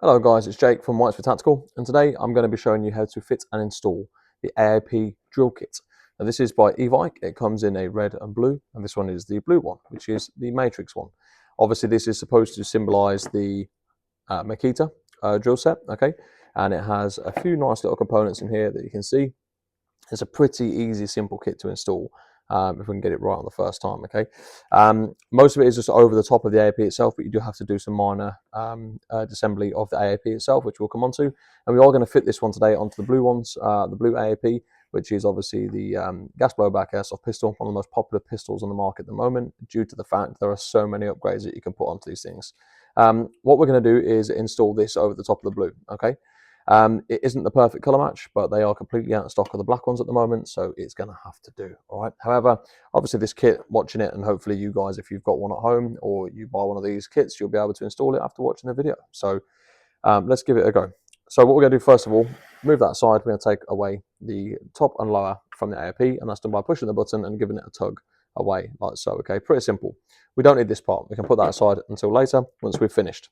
Hello guys, it's Jake from Whites for Tactical, and today I'm going to be showing you how to fit and install the AAP drill kit. Now this is by Evike. It comes in a red and blue, and this one is the blue one, which is the Matrix one. Obviously this is supposed to symbolize the Makita drill set, okay? And it has a few nice little components in here that you can see. It's a pretty easy, simple kit to install if we can get it right on the first time, okay? Most of it is just over the top of the AAP itself, but you do have to do some minor disassembly of the AAP itself, which we'll come on to. And we are going to fit this one today onto the blue ones, the blue AAP, which is obviously the gas blowback airsoft pistol, one of the most popular pistols on the market at the moment, due to the fact there are so many upgrades that you can put onto these things. What we're going to do is install this over the top of the blue, okay? It isn't the perfect color match, but they are completely out of stock of the black ones at the moment, so it's going to have to do. All right. However, obviously this kit, watching it, and hopefully you guys, if you've got one at home or you buy one of these kits, you'll be able to install it after watching the video. So let's give it a go. So what we're going to do first of all, move that aside. We're going to take away the top and lower from the AAP, and that's done by pushing the button and giving it a tug away like so. Okay, pretty simple. We don't need this part. We can put that aside until later once we've finished.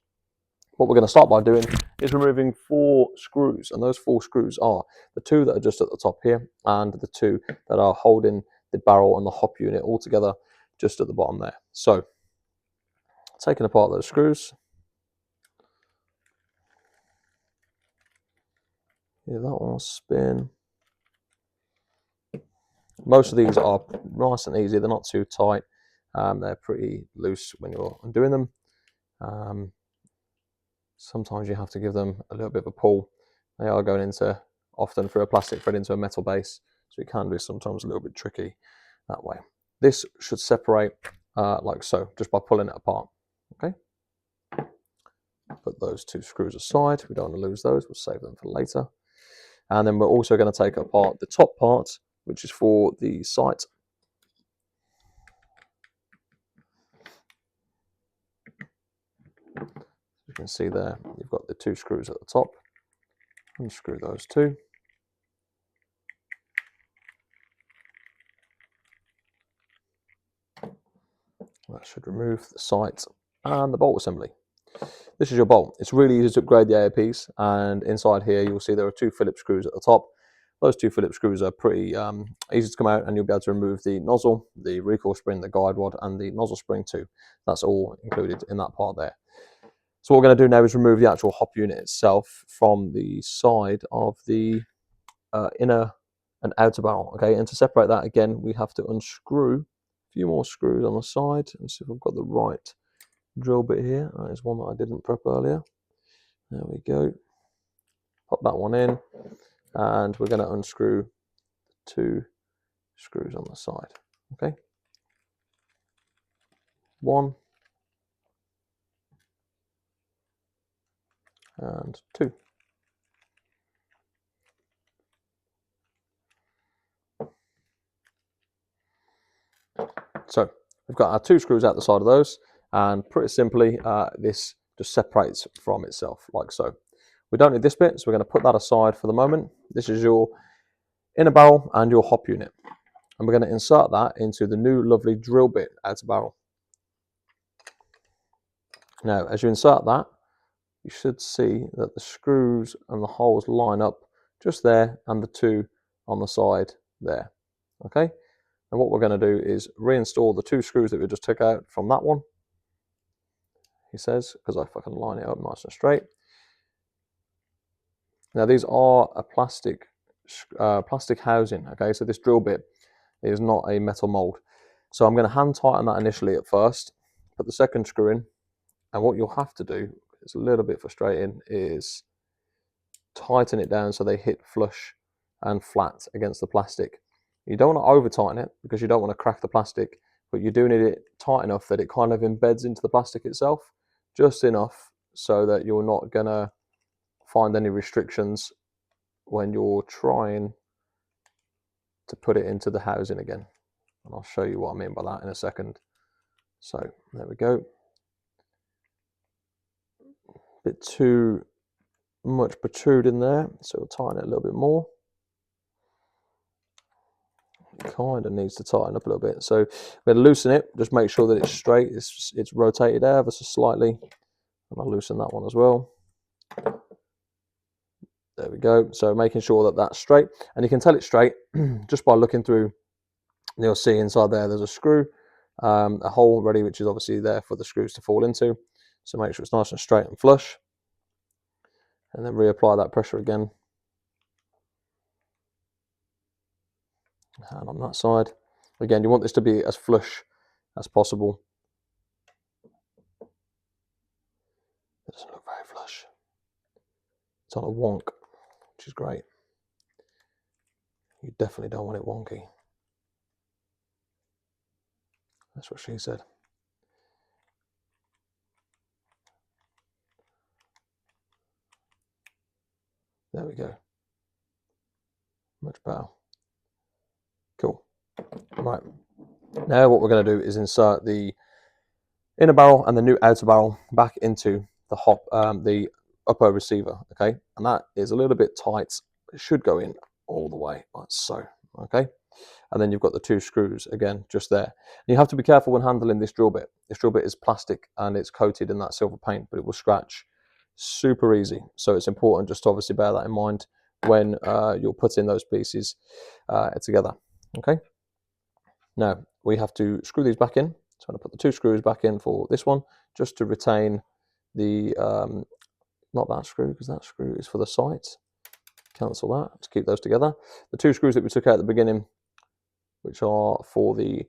What we're going to start by doing is removing 4 screws, and those 4 screws are the 2 that are just at the top here and the 2 that are holding the barrel and the hop unit all together just at the bottom there. So taking apart those screws, give that one a spin. Most of these are nice and easy, they're not too tight, they're pretty loose when you're doing them. Sometimes you have to give them a little bit of a pull. They are going into, often through a plastic thread into a metal base, so it can be sometimes a little bit tricky that way. This should separate like so, just by pulling it apart, okay? Put those 2 screws aside, we don't want to lose those, we'll save them for later. And then we're also going to take apart the top part, which is for the sight. You can see there, you've got the 2 screws at the top. Unscrew those 2. That should remove the sight and the bolt assembly. This is your bolt. It's really easy to upgrade the AAPs, and inside here you'll see there are 2 Phillips screws at the top. Those 2 Phillips screws are pretty easy to come out, and you'll be able to remove the nozzle, the recoil spring, the guide rod, and the nozzle spring too. That's all included in that part there. So what we're going to do now is remove the actual hop unit itself from the side of the inner and outer barrel. Okay, and to separate that again, we have to unscrew a few more screws on the side. Let's see if I've got the right drill bit here. That is one that I didn't prep earlier. There we go. Pop that one in, and we're going to unscrew 2 screws on the side. Okay, 1 and 2. So we've got our 2 screws out the side of those, and pretty simply this just separates from itself like so. We don't need this bit, so we're going to put that aside for the moment. This is your inner barrel and your hop unit, and we're going to insert that into the new lovely drill bit outer barrel. Now as you insert that, you should see that the screws and the holes line up just there, and the 2 on the side there. Okay, and what we're going to do is reinstall the 2 screws that we just took out from that one, he says, because if I can line it up nice and straight. Now these are a plastic housing, okay, so this drill bit is not a metal mold. So I'm going to hand tighten that initially at first, put the second screw in, and what you'll have to do, it's a little bit frustrating, is tighten it down so they hit flush and flat against the plastic. You don't want to over tighten it because you don't want to crack the plastic, but you do need it tight enough that it kind of embeds into the plastic itself, just enough so that you're not going to find any restrictions when you're trying to put it into the housing again. And I'll show you what I mean by that in a second. So there we go. Bit too much protruding there, so we'll tighten it a little bit more. It kind of needs to tighten up a little bit, so we're going to loosen it. Just make sure that it's straight, it's rotated ever so slightly, and I'll loosen that one as well. There we go. So making sure that that's straight, and you can tell it's straight just by looking through. You'll see inside there's a screw, a hole ready, which is obviously there for the screws to fall into. So make sure it's nice and straight and flush, and then reapply that pressure again. And on that side, again, you want this to be as flush as possible. It doesn't look very flush. It's on a wonk, which is great. You definitely don't want it wonky. That's what she said. There we go. Much better. Cool. Right. Now what we're going to do is insert the inner barrel and the new outer barrel back into the upper receiver. Okay, and that is a little bit tight. It should go in all the way, like so. Okay, and then you've got the two screws again just there. And you have to be careful when handling this drill bit. This drill bit is plastic and it's coated in that silver paint, but it will scratch super easy. So it's important just to obviously bear that in mind when you're putting those pieces together. Okay. Now we have to screw these back in. So I'm going to put the two screws back in for this one, just to retain the, not that screw, because that screw is for the sights. Cancel that, to keep those together. The two screws that we took out at the beginning, which are for the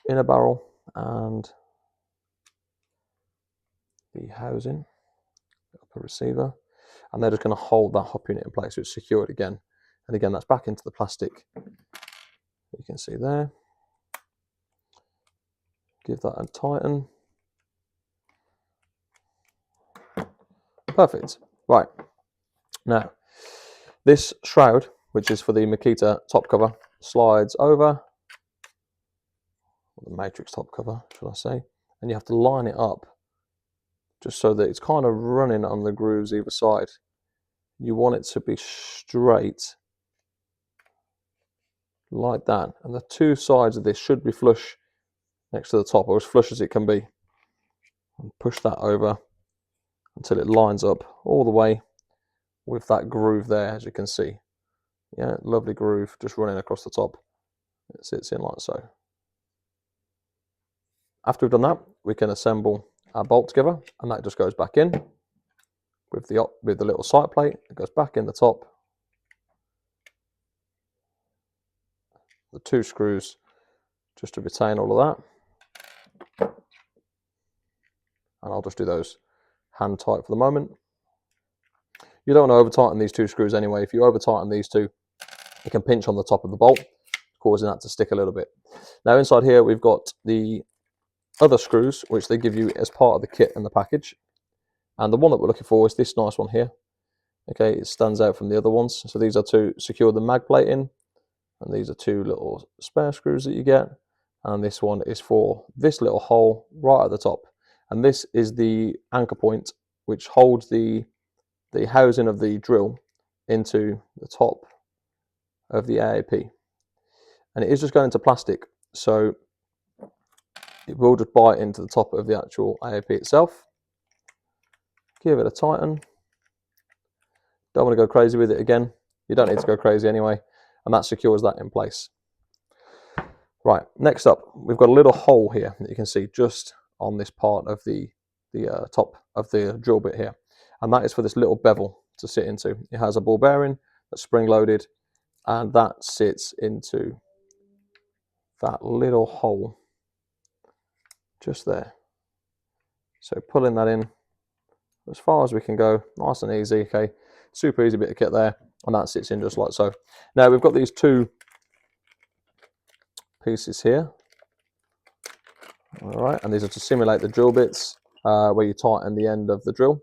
inner barrel and the housing, upper receiver, and they're just going to hold that hop unit in place so it's secured again. And again, that's back into the plastic. You can see there. Give that a tighten. Perfect. Right. Now, this shroud, which is for the Makita top cover, slides over, or the Matrix top cover, should I say, and you have to line it up just so that it's kind of running on the grooves either side. You want it to be straight like that, and the two sides of this should be flush next to the top, or as flush as it can be. And push that over until it lines up all the way with that groove there, as you can see. Yeah, lovely groove just running across the top. It sits in like so. After we've done that, we can assemble our bolt together, and that just goes back in with the little sight plate. It goes back in the top. The two screws just to retain all of that. And I'll just do those hand tight for the moment. You don't want to over tighten these two screws anyway. If you over tighten these two, you can pinch on the top of the bolt, causing that to stick a little bit. Now inside here, we've got the other screws, which they give you as part of the kit and the package. And the one that we're looking for is this nice one here. Okay, it stands out from the other ones. So these are to secure the mag plate in, and these are two little spare screws that you get. And this one is for this little hole right at the top. And this is the anchor point, which holds the housing of the drill into the top of the AAP. And it is just going into plastic, so it will just bite into the top of the actual AAP itself. Give it a tighten. Don't want to go crazy with it again. You don't need to go crazy anyway. And that secures that in place. Right, next up, we've got a little hole here that you can see just on this part of the top of the drill bit here. And that is for this little bevel to sit into. It has a ball bearing that's spring loaded, and that sits into that little hole just there. So pulling that in as far as we can go, nice and easy. Okay, super easy bit of kit there, and that sits in just like so. Now we've got these two pieces here. All right, and these are to simulate the drill bits where you tighten the end of the drill.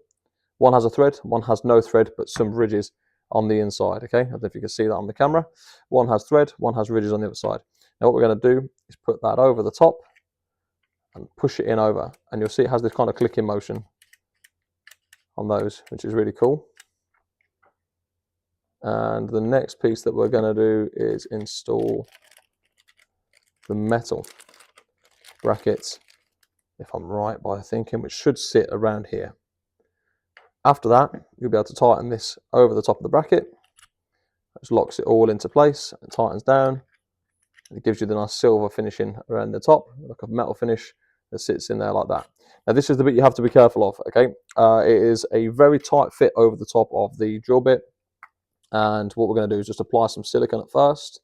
One has a thread, one has no thread, but some ridges on the inside. Okay, I don't know if you can see that on the camera. One has thread, one has ridges on the other side. Now what we're going to do is put that over the top and push it in over, and you'll see it has this kind of clicking motion on those, which is really cool. And the next piece that we're going to do is install the metal brackets, if I'm right by thinking, which should sit around here. After that, you'll be able to tighten this over the top of the bracket. Just locks it all into place and tightens down. It gives you the nice silver finishing around the top, like a metal finish that sits in there like that. Now this is the bit you have to be careful of, okay? It is a very tight fit over the top of the drill bit. And what we're going to do is just apply some silicone at first.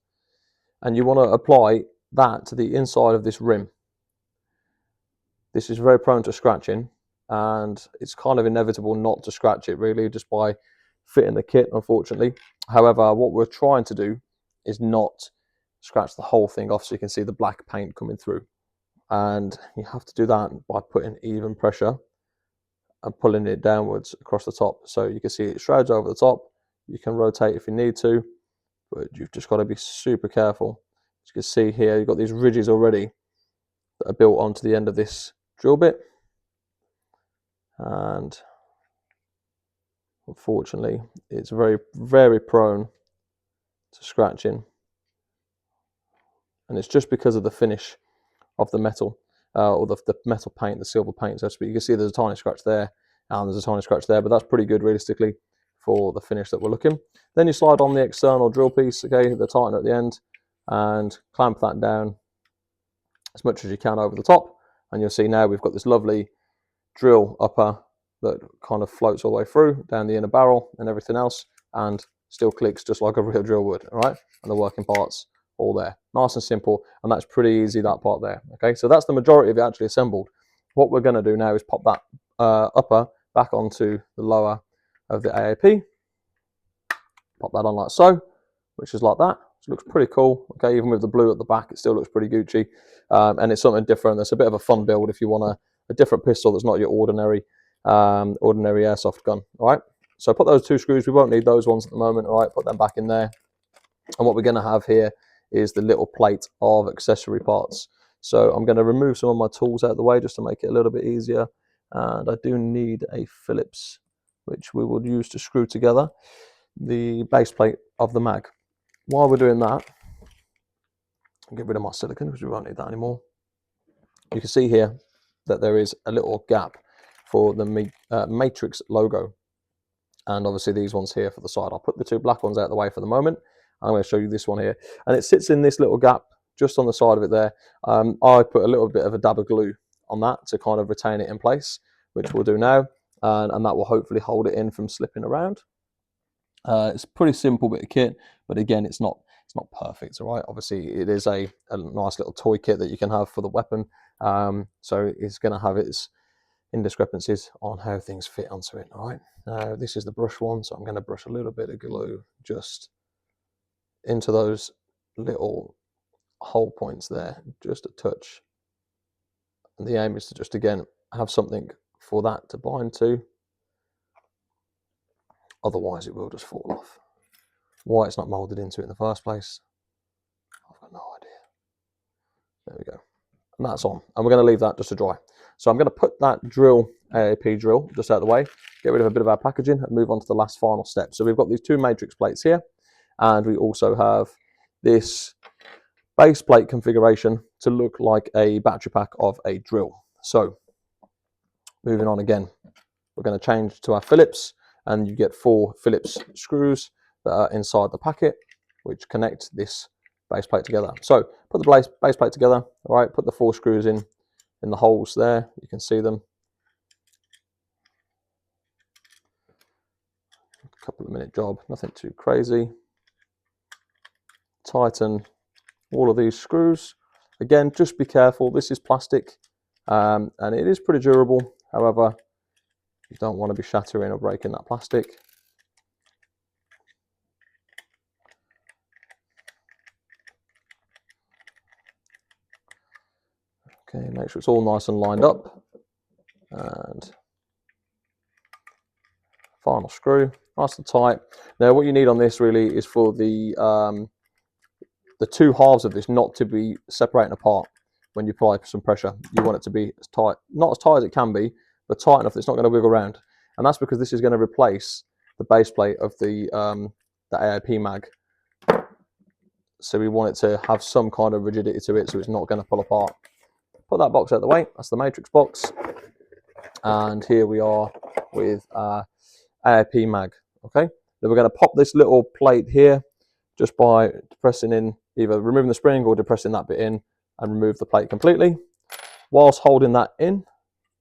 And you want to apply that to the inside of this rim. This is very prone to scratching, and it's kind of inevitable not to scratch it really just by fitting the kit, unfortunately. However, what we're trying to do is not scratch the whole thing off so you can see the black paint coming through. And you have to do that by putting even pressure and pulling it downwards across the top. So you can see it shrouds over the top. You can rotate if you need to, but you've just got to be super careful. As you can see here, you've got these ridges already that are built onto the end of this drill bit, and unfortunately it's very prone to scratching, and it's just because of the finish of the metal, or the metal paint, the silver paint, so to speak. You can see there's a tiny scratch there and there's a tiny scratch there, but that's pretty good realistically for the finish that we're looking. Then you slide on the external drill piece, okay, the tightener at the end, and clamp that down as much as you can over the top. And you'll see now we've got this lovely drill upper that kind of floats all the way through down the inner barrel and everything else, and still clicks just like a real drill would, all right? And the working parts all there, nice and simple, and that's pretty easy, that part there. Okay, so that's the majority of it actually assembled. What we're going to do now is pop that upper back onto the lower of the AAP, pop that on like so, which is like that. It looks pretty cool. Okay, even with the blue at the back, it still looks pretty Gucci, and it's something different. It's a bit of a fun build if you want a different pistol that's not your ordinary airsoft gun. All right, so put those two screws. We won't need those ones at the moment. All right, put them back in there. And what we're going to have here is the little plate of accessory parts. So I'm going to remove some of my tools out of the way just to make it a little bit easier. And I do need a Phillips, which we will use to screw together the base plate of the mag. While we're doing that, I'll get rid of my silicone because we won't need that anymore. You can see here that there is a little gap for the Matrix logo. And obviously these ones here for the side. I'll put the two black ones out of the way for the moment. I'm going to show you this one here. And it sits in this little gap just on the side of it there. I put a little bit of a dab of glue on that to kind of retain it in place, which we'll do now. And that will hopefully hold it in from slipping around. It's a pretty simple bit of kit, but again, it's not perfect, all right? Obviously, it is a nice little toy kit that you can have for the weapon. So it's going to have its indiscrepancies on how things fit onto it, all right? Now, this is the brush one, so I'm going to brush a little bit of glue just into those little hole points there, just a touch. And the aim is to just, again, have something for that to bind to. Otherwise, it will just fall off. Why it's not molded into it in the first place, I've got no idea. There we go. And that's on. And we're going to leave that just to dry. So I'm going to put that drill, AAP drill, just out of the way, get rid of a bit of our packaging and move on to the last final step. So we've got these two matrix plates here, and we also have this base plate configuration to look like a battery pack of a drill. So moving on again, we're going to change to our Phillips, and you get 4 Phillips screws that are inside the packet, which connect this base plate together. So put the base plate together, all right, put the 4 screws in the holes there, you can see them. A couple of minute job, nothing too crazy. Tighten all of these screws. Again, just be careful, this is plastic, and it is pretty durable. However, you don't want to be shattering or breaking that plastic. Okay, make sure it's all nice and lined up. And final screw, nice and tight. Now what you need on this really is for the two halves of this not to be separating apart when you apply some pressure. You want it to be as tight, not as tight as it can be, but tight enough that it's not going to wiggle around. And that's because this is going to replace the base plate of the AAP mag. So we want it to have some kind of rigidity to it so it's not going to pull apart. Put that box out of the way, that's the matrix box. And here we are with AAP mag. Okay, then we're going to pop this little plate here just by depressing in, either removing the spring or depressing that bit in, and remove the plate completely. Whilst holding that in,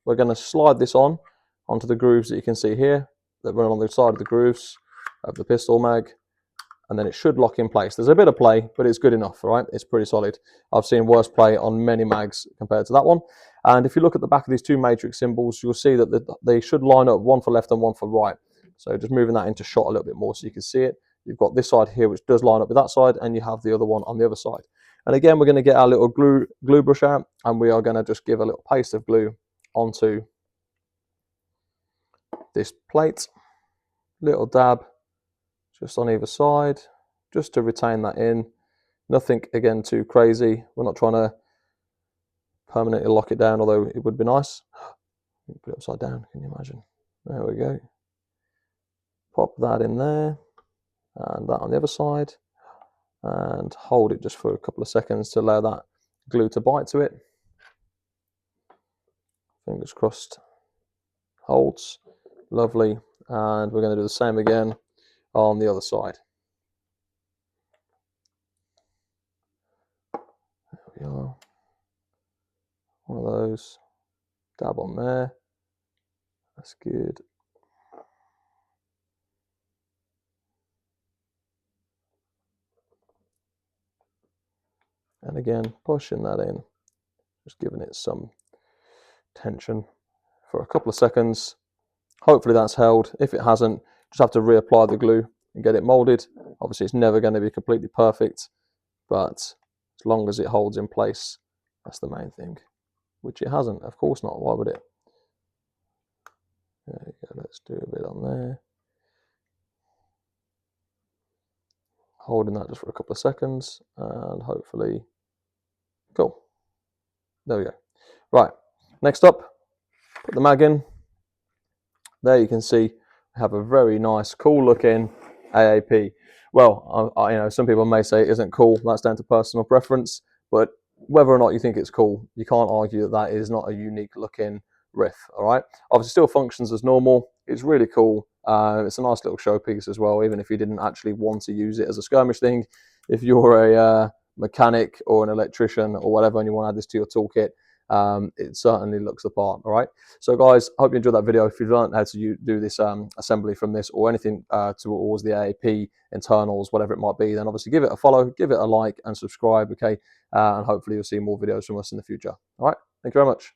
we're going to slide this on onto the grooves that you can see here that run on the side of the grooves of the pistol mag, and then it should lock in place. There's a bit of play, but it's good enough, all right? It's pretty solid. I've seen worse play on many mags compared to that one. And if you look at the back of these two matrix symbols, you'll see that they should line up, one for left and one for right. So just moving that into shot a little bit more so you can see it. You've got this side here, which does line up with that side, and you have the other one on the other side. And again, we're going to get our little glue brush out, and we are going to just give a little paste of glue onto this plate. Little dab just on either side, just to retain that in. Nothing, again, too crazy. We're not trying to permanently lock it down, although it would be nice. Put it upside down, can you imagine? There we go. Pop that in there, and that on the other side, and hold it just for a couple of seconds to allow that glue to bite to it. Fingers crossed. Holds. Lovely. And we're going to do the same again on the other side. There we are. One of those. Dab on there. That's good. And again, pushing that in, just giving it some tension for a couple of seconds. Hopefully that's held. If it hasn't, just have to reapply the glue and get it molded. Obviously it's never going to be completely perfect, but as long as it holds in place, that's the main thing. Which it hasn't, of course not. Why would it? There you go, let's do a bit on there. Holding that just for a couple of seconds, and hopefully, cool. There we go. Right, next up, put the mag in. There you can see we have a very nice, cool looking AAP. Well, you know, some people may say it isn't cool. That's down to personal preference, but whether or not you think it's cool, you can't argue that that is not a unique looking riff. All right, obviously still functions as normal. It's really cool. It's a nice little showpiece as well, even if you didn't actually want to use it as a skirmish thing. If you're a mechanic or an electrician or whatever, and you want to add this to your toolkit, it certainly looks the part. All right, so guys, I hope you enjoyed that video. If you've learned how to do this assembly from this, or anything towards the AAP internals, whatever it might be, then obviously give it a follow, give it a like, and subscribe. Okay, and hopefully you'll see more videos from us in the future. All right, thank you very much.